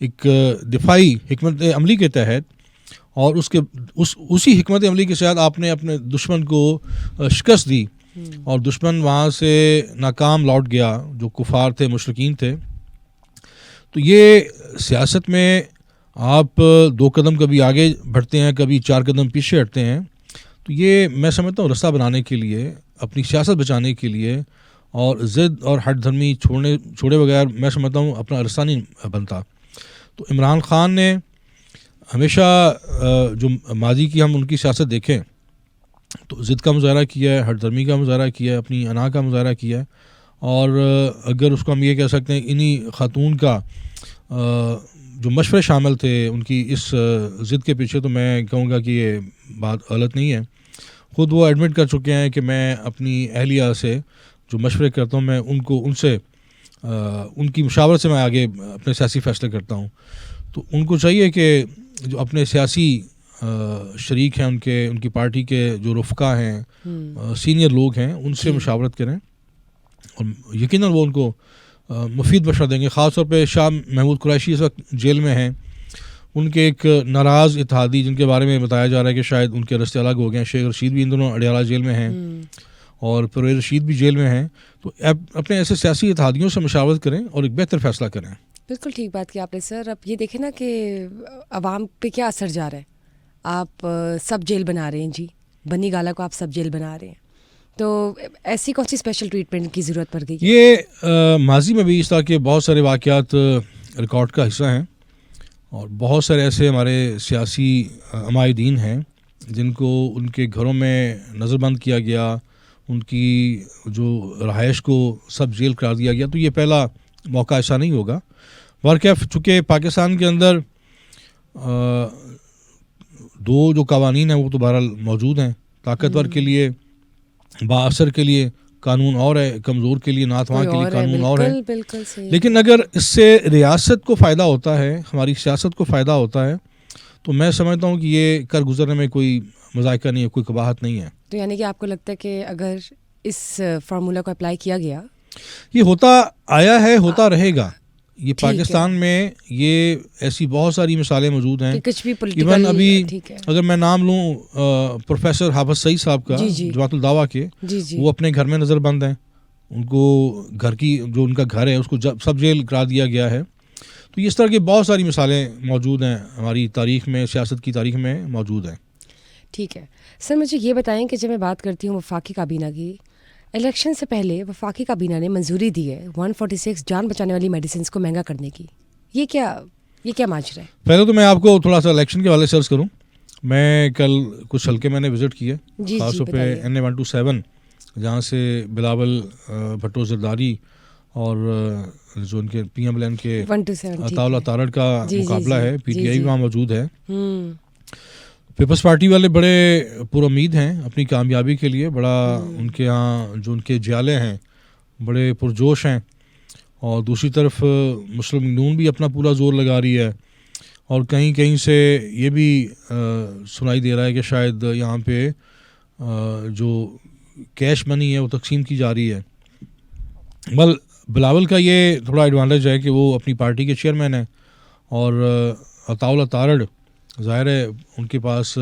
ایک دفاعی حکمت عملی کے تحت اور اسی حکمت عملی کے ساتھ آپ نے اپنے دشمن کو شکست دی اور دشمن وہاں سے ناکام لوٹ گیا جو کفار تھے مشرکین تھے. تو یہ سیاست میں آپ 2 قدم کبھی آگے بڑھتے ہیں کبھی 4 قدم پیچھے ہٹتے ہیں. تو یہ میں سمجھتا ہوں رستہ بنانے کے لیے اپنی سیاست بچانے کے لیے اور ضد اور ہٹ دھرمی چھوڑے بغیر میں سمجھتا ہوں اپنا رستہ نہیں بنتا. تو عمران خان نے ہمیشہ جو ماضی کی ہم ان کی سیاست دیکھیں تو ضد کا مظاہرہ کیا ہے, ہٹ دھرمی کا مظاہرہ کیا ہے, اپنی انا کا مظاہرہ کیا ہے. اور اگر اس کو ہم یہ کہہ سکتے ہیں انہی خاتون کا جو مشورے شامل تھے ان کی اس ضد کے پیچھے, تو میں کہوں گا کہ یہ بات غلط نہیں ہے. خود وہ ایڈمٹ کر چکے ہیں کہ میں اپنی اہلیہ سے جو مشورے کرتا ہوں میں ان سے ان کی مشاورت سے میں آگے اپنے سیاسی فیصلے کرتا ہوں. تو ان کو چاہیے کہ جو اپنے سیاسی شریک ہیں ان کی پارٹی کے جو رفقا ہیں سینئر لوگ ہیں ان سے مشاورت کریں اور یقیناً وہ ان کو مفید مشورہ دیں گے. خاص طور پہ شاہ محمود قریشی اس وقت جیل میں ہیں. ان کے ایک ناراض اتحادی جن کے بارے میں بتایا جا رہا ہے کہ شاید ان کے رستے الگ ہو گئے ہیں, شیخ رشید بھی ان دونوں اڈیالہ جیل میں ہیں اور پرویز رشید بھی جیل میں ہیں. تو اپنے ایسے سیاسی اتحادیوں سے مشاورت کریں اور ایک بہتر فیصلہ کریں. بالکل ٹھیک بات کی آپ نے سر. اب یہ دیکھیں نا کہ عوام پہ کیا اثر جا رہا ہے. آپ سب جیل بنا رہے ہیں جی, بنی گالا کو آپ سب جیل بنا رہے ہیں, تو ایسی کون سی اسپیشل ٹریٹمنٹ کی ضرورت پڑ گئی؟ یہ ماضی میں بھی اس طرح کے بہت سارے واقعات ریکارڈ کا حصہ ہیں اور بہت سارے ایسے ہمارے سیاسی عمائدین ہیں جن کو ان کے گھروں میں نظر بند کیا گیا, ان کی جو رہائش کو سب جیل قرار دیا گیا. تو یہ پہلا موقع ایسا نہیں ہوگا. بہرکیف چونکہ پاکستان کے اندر 2 جو قوانین ہیں وہ تو بہرحال موجود ہیں. طاقتور کے لیے با اثر کے لیے قانون اور ہے, کمزور کے لیے ناتواں کے لیے قانون اور ہے. بالکل صحیح. لیکن اگر اس سے ریاست کو فائدہ ہوتا ہے, ہماری سیاست کو فائدہ ہوتا ہے, تو میں سمجھتا ہوں کہ یہ کر گزرنے میں کوئی مذائقہ نہیں ہے, کوئی قباحت نہیں ہے. تو یعنی کہ آپ کو لگتا ہے کہ اگر اس فارمولا کو اپلائی کیا گیا, یہ ہوتا آیا ہے, ہوتا رہے گا. یہ پاکستان میں یہ ایسی بہت ساری مثالیں موجود ہیں. ایون ابھی اگر میں نام لوں پروفیسر حافظ سعید صاحب کا جماعت الدعویٰ کے, وہ اپنے گھر میں نظر بند ہیں. ان کو گھر کی جو ان کا گھر ہے اس کو سب جیل قرار دیا گیا ہے. تو اس طرح کی بہت ساری مثالیں موجود ہیں ہماری تاریخ میں, سیاست کی تاریخ میں موجود ہیں. ٹھیک ہے سر, مجھے یہ بتائیں کہ جب میں بات کرتی ہوں وفاقی کابینہ کی, الیکشن سے پہلے وفاقی کابینہ نے منظوری دی ہے 146 جان بچانے والی میڈیسنز کو مہنگا کرنے کی. یہ کیا ماجرا ہے؟ پہلے تو میں آپ کو تھوڑا سا الیکشن کے حوالے سے عرض کروں. میں کل کچھ حلقے میں نے وزٹ کیے, خاص طور پہ NA-127 جہاں سے بلاول بھٹو زرداری اور جو ان کے PMLN کے عطاءاللہ تارڑ کا مقابلہ ہے, PTI وہاں موجود ہے. پیپلز پارٹی والے بڑے پر امید ہیں اپنی کامیابی کے لیے. بڑا ان کے ہاں جو ان کے جیالے ہیں بڑے پرجوش ہیں, اور دوسری طرف مسلم نون بھی اپنا پورا زور لگا رہی ہے, اور کہیں سے یہ بھی سنائی دے رہا ہے کہ شاید یہاں پہ جو کیش منی ہے وہ تقسیم کی جا رہی ہے. بلاول کا یہ تھوڑا ایڈوانٹیج ہے کہ وہ اپنی پارٹی کے چیئرمین ہیں, اور عطاءاللہ تارڑ ظاہر ہے ان کے پاس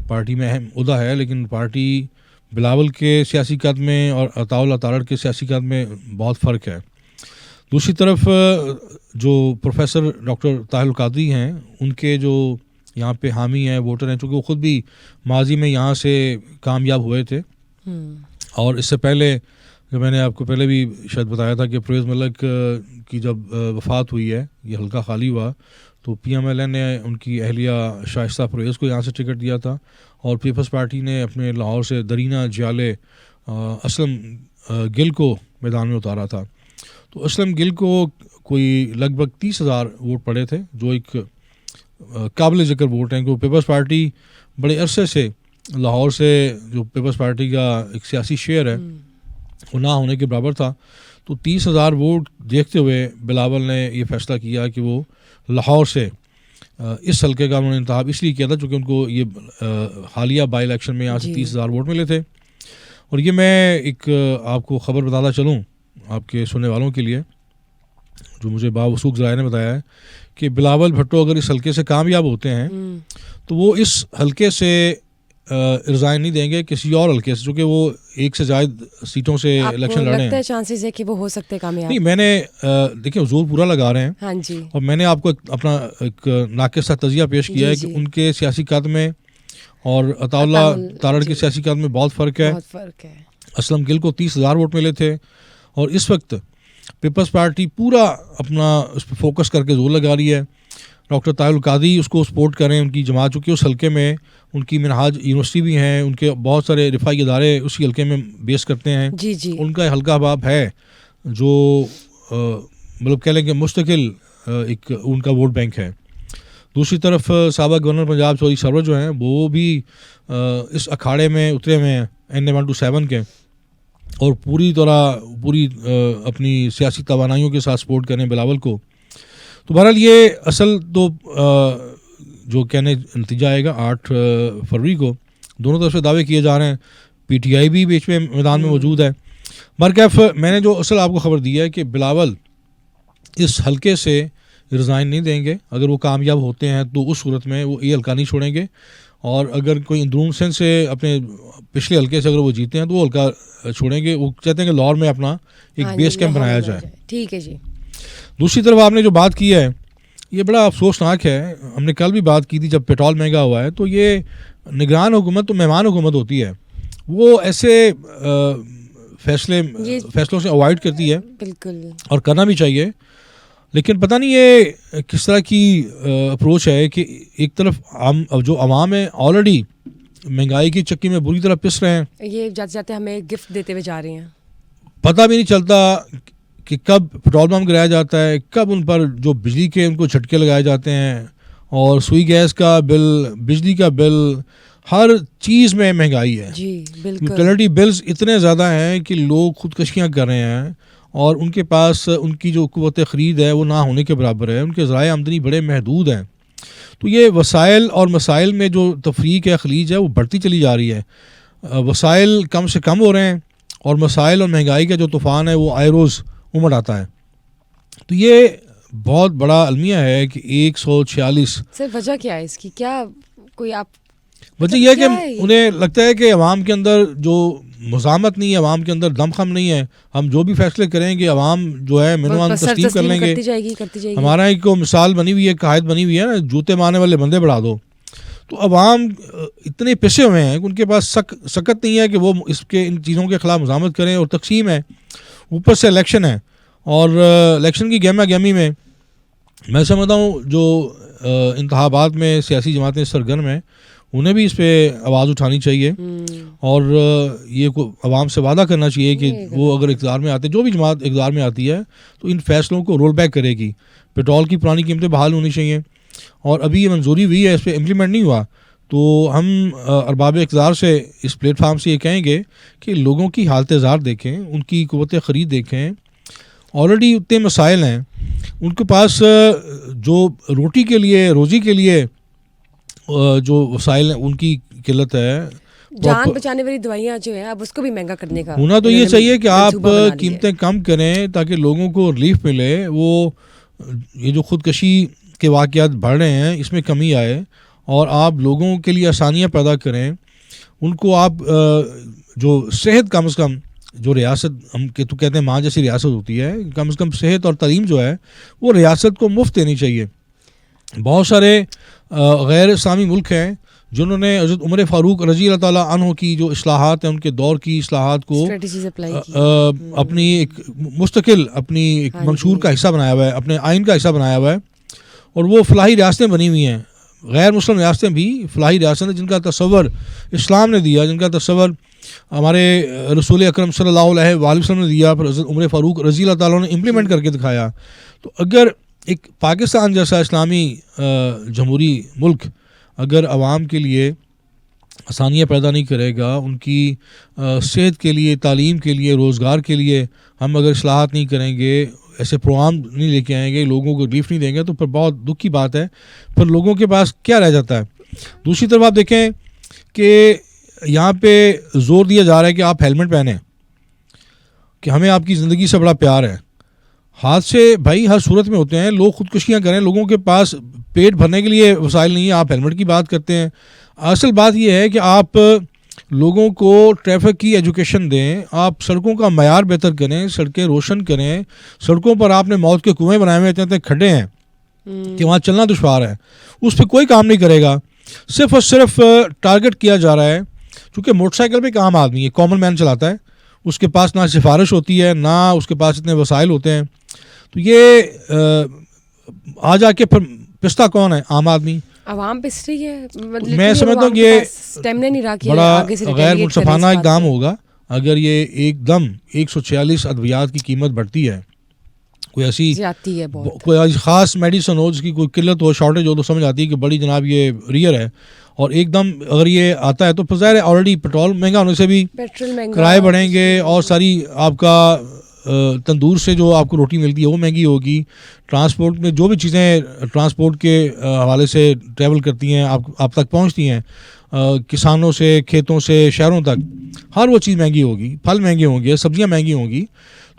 پارٹی میں اہم عہدہ ہے, لیکن پارٹی بلاول کے سیاسی قد میں اور عطاءاللہ تارڑ کے سیاسی قد میں بہت فرق ہے. دوسری طرف جو پروفیسر ڈاکٹر طاہر القادری ہیں ان کے جو یہاں پہ حامی ہیں, ووٹر ہیں, چونکہ وہ خود بھی ماضی میں یہاں سے کامیاب ہوئے تھے. اور اس سے پہلے جو میں نے آپ کو پہلے بھی شاید بتایا تھا کہ پرویز ملک کی جب وفات ہوئی ہے, یہ حلقہ خالی ہوا, تو PMLN نے ان کی اہلیہ شائستہ پرویز کو یہاں سے ٹکٹ دیا تھا, اور پیپلز پارٹی نے اپنے لاہور سے درینہ جیالے اسلم گل کو میدان میں اتارا تھا. تو اسلم گل کو کوئی لگ بھگ 30,000 ووٹ پڑے تھے, جو ایک قابل ذکر ووٹ ہیں, کیونکہ پیپلز پارٹی بڑے عرصے سے لاہور سے جو پیپلز پارٹی کا ایک سیاسی شیئر ہے وہ نہ ہونے کے برابر تھا. تو 30,000 ووٹ دیکھتے ہوئے بلاول نے یہ فیصلہ کیا کہ وہ لاہور سے اس حلقے کا انہوں نے انتخاب اس لیے کیا تھا چونکہ ان کو یہ حالیہ بائی الیکشن میں یہاں سے 30,000 ووٹ ملے تھے. اور یہ میں ایک آپ کو خبر بتاتا چلوں آپ کے سننے والوں کے لیے, جو مجھے باوثوق ذرائع نے بتایا ہے کہ بلاول بھٹو اگر اس حلقے سے کامیاب ہوتے ہیں تو وہ اس حلقے سے ریزائن نہیں دیں گے کسی اور حلقے سے، چونکہ وہ 1 سے زائد سیٹوں سے الیکشن لڑے ہیں. لگتا ہے چانسز ہے کہ وہ ہو سکتے کامیاب؟ نہیں، میں نے دیکھیں زور پورا لگا رہے ہیں. ہاں جی. اور میں نے آپ کو اپنا ایک ناقص تجزیہ پیش کیا ہے کہ ان کے سیاسی قد میں اور عطا اللہ تارڑ کے سیاسی قد میں بہت فرق ہے. اسلم گل کو 30,000 ووٹ ملے تھے، اور اس وقت پیپلز پارٹی پورا اپنا اس پہ فوکس کر کے زور لگا رہی ہے. ڈاکٹر طاہر القادری اس کو سپورٹ کریں، ان کی جماعت، چونکہ اس حلقے میں ان کی منہاج یونیورسٹی بھی ہیں، ان کے بہت سارے رفاعی ادارے اسی حلقے میں بیس کرتے ہیں. ان کا حلقہ باب ہے جو مطلب کہہ لیں کہ مستقل ایک ان کا ووٹ بینک ہے. دوسری طرف سابق گورنر پنجاب چودھری سرور جو ہیں وہ بھی اس اکھاڑے میں اترے ہوئے ہیں NA-127 کے، اور پوری اپنی سیاسی توانائیوں کے ساتھ سپورٹ کریں بلاول کو. تو بہرحال یہ اصل تو جو کہنے نتیجہ آئے گا 8 فروری کو. دونوں طرف سے دعوے کیے جا رہے ہیں، PTI بھی بیچ میں میدان میں موجود ہے. برکیف میں نے جو اصل آپ کو خبر دی ہے کہ بلاول اس حلقے سے ریزائن نہیں دیں گے. اگر وہ کامیاب ہوتے ہیں تو اس صورت میں وہ یہ حلقہ نہیں چھوڑیں گے، اور اگر کوئی اندرون سندھ سے اپنے پچھلے حلقے سے اگر وہ جیتے ہیں تو وہ حلقہ چھوڑیں گے. وہ چاہتے ہیں کہ لاہور میں اپنا ایک بیس کیمپ بنایا جائے. ٹھیک ہے جی. دوسری طرف آپ نے جو بات کی ہے یہ بڑا افسوسناک ہے. ہم نے کل بھی بات کی تھی، جب پیٹرول مہنگا ہوا ہے تو یہ نگران حکومت تو مہمان حکومت ہوتی ہے، وہ ایسے فیصلوں سے اوائڈ کرتی ہے. بالکل، اور کرنا بھی چاہیے. لیکن پتہ نہیں یہ کس طرح کی اپروچ ہے کہ ایک طرف جو عوام ہے آلریڈی مہنگائی کی چکی میں بری طرح پس رہے ہیں، یہ جاتے جاتے ہمیں گفٹ دیتے ہوئے جا رہے ہیں. پتہ بھی نہیں چلتا کہ کب پیٹرول پمپ گرایا جاتا ہے، کب ان پر جو بجلی کے ان کو جھٹکے لگائے جاتے ہیں، اور سوئی گیس کا بل، بجلی کا بل، ہر چیز میں مہنگائی ہے. یوٹیلیٹی بلز اتنے زیادہ ہیں کہ لوگ خودکشیاں کر رہے ہیں، اور ان کے پاس ان کی جو قوت خرید ہے وہ نہ ہونے کے برابر ہے. ان کے ذرائع آمدنی بڑے محدود ہیں. تو یہ وسائل اور مسائل میں جو تفریق ہے، خلیج ہے، وہ بڑھتی چلی جا رہی ہے. وسائل کم سے کم ہو رہے ہیں، اور مسائل اور مہنگائی کا جو طوفان ہے وہ آئے روز امڑ آتا ہے. تو یہ بہت بڑا المیہ ہے کہ 146. سر وجہ کیا ہے اس کی؟ کیا کوئی آپ وجہ یہ ہے کہ انہیں لگتا ہے کہ عوام کے اندر جو مزاحمت نہیں ہے، عوام کے اندر دم خم نہیں ہے. ہم جو بھی فیصلے کریں گے عوام جو ہے منوان تسلیم کر لیں گے. ہمارا ایک مثال بنی ہوئی ہے، قائد بنی ہوئی ہے نا، جوتے مارنے والے بندے بڑھا دو. تو عوام اتنے پسے ہوئے ہیں کہ ان کے پاس سکت نہیں ہے کہ وہ ان چیزوں کے خلاف مزاحمت کریں. اور تقسیم ہے، اوپر سے الیکشن ہے، اور الیکشن کی گہما گہمی میں سمجھتا ہوں جو انتخابات میں سیاسی جماعتیں سرگرم ہیں انہیں بھی اس پہ آواز اٹھانی چاہیے، اور یہ عوام سے وعدہ کرنا چاہیے کہ وہ اگر اقتدار میں آتے، جو بھی جماعت اقتدار میں آتی ہے تو ان فیصلوں کو رول بیک کرے گی. پیٹرول کی پرانی قیمتیں بحال ہونی چاہیے، اور ابھی یہ منظوری ہوئی ہے، اس پہ امپلیمنٹ نہیں ہوا. تو ہم ارباب اقتدار سے اس پلیٹ فارم سے یہ کہیں گے کہ لوگوں کی حالت زار دیکھیں، ان کی قوت خرید دیکھیں. آلریڈی اتنے مسائل ہیں ان کے پاس، جو روٹی کے لیے، روزی کے لیے جو وسائل ہیں ان کی قلت ہے. جان بچانے والی دوائیاں جو ہیں اب اس کو بھی مہنگا کرنے کا ہونا تو یہ چاہیے کہ آپ قیمتیں کم کریں تاکہ لوگوں کو ریلیف ملے. وہ یہ جو خودکشی کے واقعات بڑھ رہے ہیں اس میں کمی آئے، اور آپ لوگوں کے لیے آسانیاں پیدا کریں. ان کو آپ جو صحت کم از کم، جو ریاست ہم تو کہتے ہیں ماں جیسی ریاست ہوتی ہے، کم از کم صحت اور تعلیم جو ہے وہ ریاست کو مفت دینی چاہیے. بہت سارے غیر اسلامی ملک ہیں جنہوں نے حضرت عمر فاروق رضی اللہ تعالیٰ عنہ کی جو اصلاحات ہیں، ان کے دور کی اصلاحات کو اپنی ایک مستقل اپنی ایک منشور کا حصہ بنایا ہوا ہے، اپنے آئین کا حصہ بنایا ہوا ہے. اور وہ فلاحی ریاستیں بنی ہوئی ہیں، غیر مسلم ریاستیں بھی فلاحی ریاستیں جن کا تصور اسلام نے دیا، جن کا تصور ہمارے رسول اکرم صلی اللہ علیہ وآلہ وسلم نے دیا، پھر حضرت عمر فاروق رضی اللہ تعالیٰ نے امپلیمنٹ کر کے دکھایا. تو اگر ایک پاکستان جیسا اسلامی جمہوری ملک اگر عوام کے لیے آسانیاں پیدا نہیں کرے گا، ان کی صحت کے لیے، تعلیم کے لیے، روزگار کے لیے ہم اگر اصلاحات نہیں کریں گے، ایسے پروگرام نہیں لے کے آئیں گے، لوگوں کو ریلیف نہیں دیں گے، تو پھر بہت دکھ کی بات ہے. پھر لوگوں کے پاس کیا رہ جاتا ہے؟ دوسری طرف آپ دیکھیں کہ یہاں پہ زور دیا جا رہا ہے کہ آپ ہیلمٹ پہنیں، کہ ہمیں آپ کی زندگی سے بڑا پیار ہے. حادثے بھائی ہر صورت میں ہوتے ہیں. لوگ خودکشیاں کریں, لوگوں کے پاس پیٹ بھرنے کے لیے وسائل نہیں ہیں. آپ ہیلمٹ کی بات کرتے ہیں. اصل بات یہ ہے کہ آپ لوگوں کو ٹریفک کی ایجوکیشن دیں, آپ سڑکوں کا معیار بہتر کریں, سڑکیں روشن کریں. سڑکوں پر آپ نے موت کے کنویں بنائے ہوئے اتنے کھڈے ہیں کہ وہاں چلنا دشوار ہے. اس پہ کوئی کام نہیں کرے گا. صرف اور صرف ٹارگٹ کیا جا رہا ہے. چونکہ موٹر سائیکل پہ ایک عام آدمی ہے, کامن مین چلاتا ہے, اس کے پاس نہ سفارش ہوتی ہے نہ اس کے پاس اتنے وسائل ہوتے ہیں. تو یہ آ جا کے پھر پستا کون ہے؟ عام آدمی. عوام پس رہی ہے. میں سمجھتا ہوں یہ بڑا غیر منصفانہ اقدام ہوگا اگر یہ ایک دم 146 ادویات کی قیمت بڑھتی ہے. کوئی ایسی کوئی خاص میڈیسن ہو جس کی کوئی قلت ہو, شارٹیج ہو, تو سمجھ آتی ہے کہ بڑی جناب یہ ریئر ہے. اور ایک دم اگر یہ آتا ہے تو ظاہر ہے آلریڈی پیٹرول مہنگا ہونے سے بھی کرائے بڑھیں گے, اور ساری آپ کا تندور سے جو آپ کو روٹی ملتی ہے وہ مہنگی ہوگی. ٹرانسپورٹ میں جو بھی چیزیں ٹرانسپورٹ کے حوالے سے ٹریول کرتی ہیں آپ تک پہنچتی ہیں, کسانوں سے, کھیتوں سے, شہروں تک, ہر وہ چیز مہنگی ہوگی. پھل مہنگے ہوں گے, سبزیاں مہنگی ہوں گی.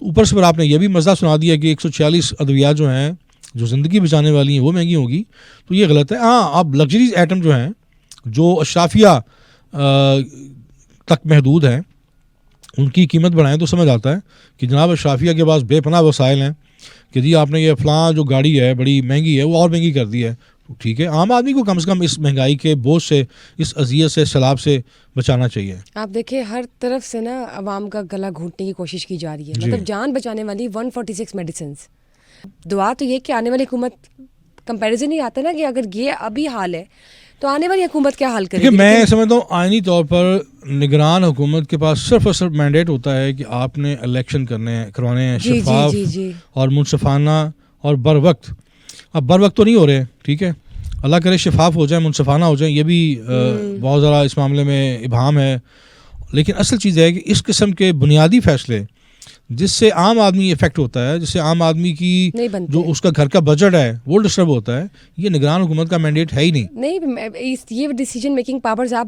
تو اوپر سے پھر آپ نے یہ بھی مزہ سنا دیا کہ 146 ادویات جو ہیں جو زندگی بچانے والی ہیں وہ مہنگی ہوگی. تو یہ غلط ہے. ہاں, اب لگژریز آئٹم جو ہیں جو اشرافیہ تک محدود ہیں ان کی قیمت بڑھائیں تو سمجھ آتا ہے کہ جناب اشرافیہ کے پاس بے پناہ وسائل ہیں کہ جی آپ نے یہ فلاں جو گاڑی ہے بڑی مہنگی ہے وہ اور مہنگی کر دی ہے. ٹھیک ہے, عام آدمی کو کم سے کم اس مہنگائی کے بوجھ سے, اس اذیت سے, سیلاب سے بچانا چاہیے. آپ دیکھیں ہر طرف سے نا عوام کا گلا گھونٹنے کی کوشش کی جا رہی ہے. مطلب جان بچانے والی 146 میڈیسنز. دعا تو یہ کہ آنے والی حکومت کمپیریزن ہی آتا ہے نا کہ اگر یہ ابھی حال ہے تو آنے والی حکومت کیا حل کرے گی. میں سمجھتا ہوں آئینی طور پر نگران حکومت کے پاس صرف اور صرف مینڈیٹ ہوتا ہے کہ آپ نے الیکشن کروانے ہیں شفاف اور منصفانہ اور بر وقت. اب بر وقت تو نہیں ہو رہے, ٹھیک ہے, اللہ کرے شفاف ہو جائیں, منصفانہ ہو جائیں. یہ بھی بہت ذرا اس معاملے میں ابہام ہے. لیکن اصل چیز ہے کہ اس قسم کے بنیادی فیصلے جس سے عام آدمی افیکٹ ہوتا ہے, جس سے عام آدمی کی جو اس کا گھر کا بجٹ ہے وہ ڈسٹرب ہوتا ہے, یہ نگران حکومت کا مینڈیٹ ہے ہی نہیں. یہ ڈیسیجن میکنگ پاورز آپ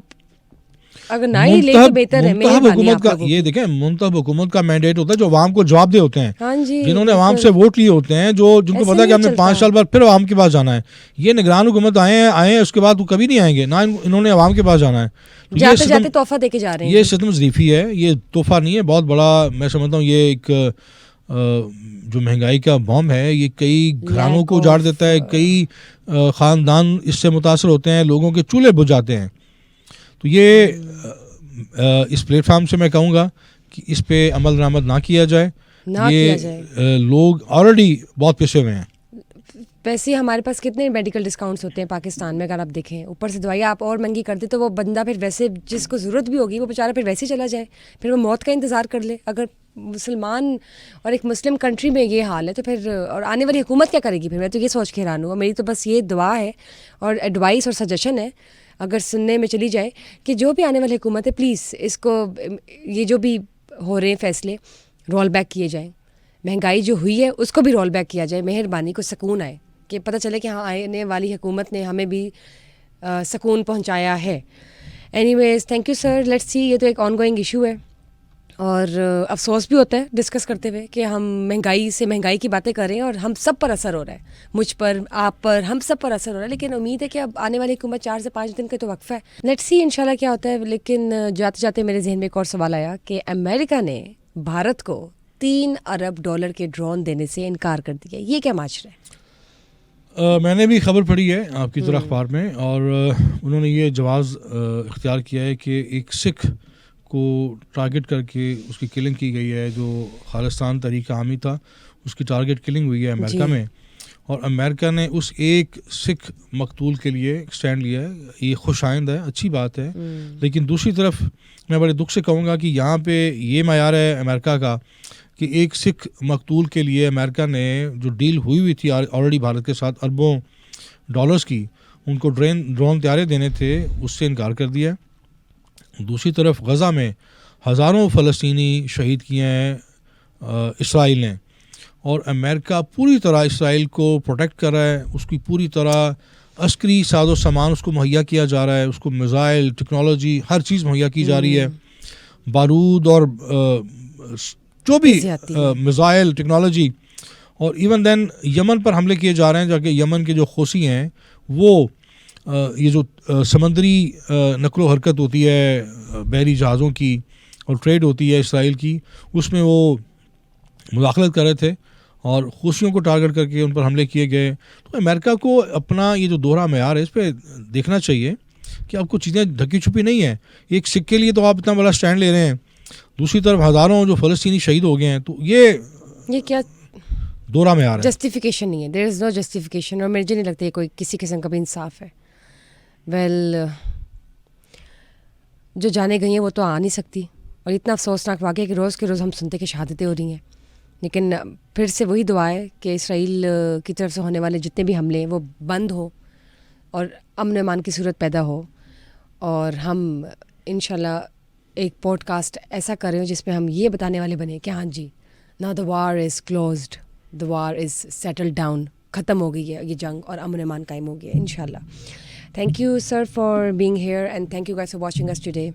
اگر نہ ہی لے تو بہتر ہے. حکومت کا یہ دیکھیں, منتخب حکومت کا مینڈیٹ ہوتا ہے جو عوام کو جواب دہ ہوتے ہیں, جنہوں نے عوام سے ووٹ لیے ہوتے ہیں, جن کو پتا ہے کہ ہم نے 5 سال بعد پھر عوام کے پاس جانا ہے. یہ نگران حکومت آئے ہیں اس کے بعد وہ کبھی نہیں آئیں گے, نہ انہوں نے عوام کے پاس جانا ہے. جاتے جاتے تحفہ دے کے جا رہے ہیں. یہ ستم ظریفی ہے, یہ تحفہ نہیں ہے, بہت بڑا میں سمجھتا ہوں یہ ایک جو مہنگائی کا بوم ہے یہ کئی گھرانوں کو اجاڑ دیتا ہے, کئی خاندان اس سے متاثر ہوتے ہیں, لوگوں کے چولہے بجھ جاتے ہیں. تو یہ اس پلیٹ فارم سے میں کہوں گا کہ اس پہ عمل درآمد نہ کیا جائے. یہ لوگ آلریڈی بہت پیسے ہوئے ہیں. ویسے ہمارے پاس کتنے میڈیکل ڈسکاؤنٹس ہوتے ہیں پاکستان میں, اگر آپ دیکھیں اوپر سے دوائیاں آپ اور مہنگی کر دیں تو وہ بندہ پھر ویسے جس کو ضرورت بھی ہوگی وہ بیچارہ پھر ویسے چلا جائے, پھر وہ موت کا انتظار کر لے. اگر مسلمان اور ایک مسلم کنٹری میں یہ حال ہے تو پھر اور آنے والی حکومت کیا کرے گی پھر. میں تو یہ سوچ کے حیران ہوں. میری تو بس یہ دعا ہے اور ایڈوائس اور سجیشن ہے اگر سننے میں چلی جائے کہ جو بھی آنے والی حکومت ہے پلیز اس کو یہ جو بھی ہو رہے ہیں فیصلے رول بیک کیے جائیں. مہنگائی جو ہوئی ہے اس کو بھی رول بیک کیا جائے. مہربانی کو سکون آئے کہ پتہ چلے کہ ہاں آنے والی حکومت نے ہمیں بھی سکون پہنچایا ہے. Anyways thank you sir. Let's see, یہ تو ایک آن گوئنگ ایشو ہے اور افسوس بھی ہوتا ہے ڈسکس کرتے ہوئے کہ ہم مہنگائی کی باتیں کر رہے ہیں اور ہم سب پر اثر ہو رہا ہے, مجھ پر, آپ پر, ہم سب پر اثر ہو رہا ہے. لیکن امید ہے کہ اب آنے والی حکومت 4 سے 5 دن کا تو وقفہ ہے. لیٹس سی انشاءاللہ کیا ہوتا ہے. لیکن جاتے جاتے میرے ذہن میں ایک اور سوال آیا کہ امریکہ نے بھارت کو $3 ارب کے ڈرون دینے سے انکار کر دیا. یہ کیا معاشرہ ہے؟ میں نے بھی خبر پڑھی ہے آپ کی طرح اخبار میں, اور انہوں نے یہ جواز اختیار کیا ہے کہ ایک سکھ کو ٹارگٹ کر کے اس کی کلنگ کی گئی ہے جو خالصتان تحریک عامی تھا, اس کی ٹارگٹ کلنگ ہوئی ہے امریکہ میں, اور امریکہ نے اس ایک سکھ مقتول کے لیے اسٹینڈ لیا ہے. یہ خوش آئند ہے, اچھی بات ہے. لیکن دوسری طرف میں بڑے دکھ سے کہوں گا کہ یہاں پہ یہ معیار ہے امریکہ کا کہ ایک سکھ مقتول کے لیے امریکہ نے جو ڈیل ہوئی تھی آلریڈی بھارت کے ساتھ اربوں ڈالرز کی, ان کو ڈرون طیارے دینے تھے, اس سے انکار کر دیا. دوسری طرف غزہ میں ہزاروں فلسطینی شہید کیے ہیں اسرائیل نے, اور امریکہ پوری طرح اسرائیل کو پروٹیکٹ کر رہا ہے. اس کی پوری طرح عسکری ساز و سامان اس کو مہیا کیا جا رہا ہے, اس کو میزائل, ٹیکنالوجی, ہر چیز مہیا کی جا رہی ہے. بارود اور جو بھی میزائل ٹیکنالوجی, اور ایون دین یمن پر حملے کیے جا رہے ہیں، جبکہ یمن کے جو حوثی ہیں وہ یہ جو سمندری نقل و حرکت ہوتی ہے بحری جہازوں کی اور ٹریڈ ہوتی ہے اسرائیل کی، اس میں وہ مداخلت کر رہے تھے اور حوثیوں کو ٹارگٹ کر کے ان پر حملے کیے گئے. تو امریکہ کو اپنا یہ جو دوہرا معیار ہے اس پہ دیکھنا چاہیے کہ آپ کو چیزیں ڈھکی چھپی نہیں ہیں. ایک سکے کے لیے تو آپ اتنا بڑا سٹینڈ لے رہے ہیں، دوسری طرف ہزاروں جو فلسطینی شہید ہو گئے ہیں، تو یہ کیا دوہرا معیار ہے. جسٹیفیکیشن نہیں ہے، دیر از نو جسٹیفیکیشن، اور مجھے نہیں لگتا یہ کوئی کسی قسم کا بھی انصاف ہے. ویل جو جانے گئی ہیں وہ تو آ نہیں سکتی، اور اتنا افسوسناک واقعہ کہ روز کے روز ہم سنتے کہ شہادتیں ہو رہی ہیں. لیکن پھر سے وہی دعا ہے کہ اسرائیل کی طرف سے ہونے والے جتنے بھی حملے ہیں وہ بند ہو اور امن و امان کی صورت پیدا ہو، اور ہم انشاءاللہ ایک پوڈ کاسٹ ایسا کر رہے ہوں جس میں ہم یہ بتانے والے بنے کہ ہاں جی نا the war is closed, the war is settle down, ختم ہو گئی ہے یہ جنگ اور امن و امان قائم ہو گیا ہے انشاءاللہ. Thank you sir for being here and thank you guys for watching us today.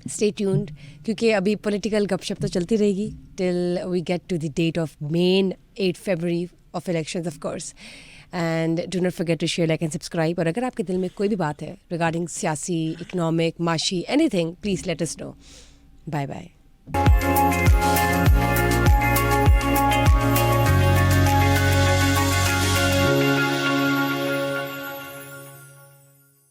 Stay tuned, کیونکہ ابھی پولیٹیکل گپ شپ تو چلتی رہے گی till we get to the date of مین 8 February of elections of course. And do not forget to share, like and subscribe. اور اگر آپ کے دل میں کوئی بھی بات ہے ریگارڈنگ سیاسی، اکنامک، معاشی، anything, please let us know. Bye bye.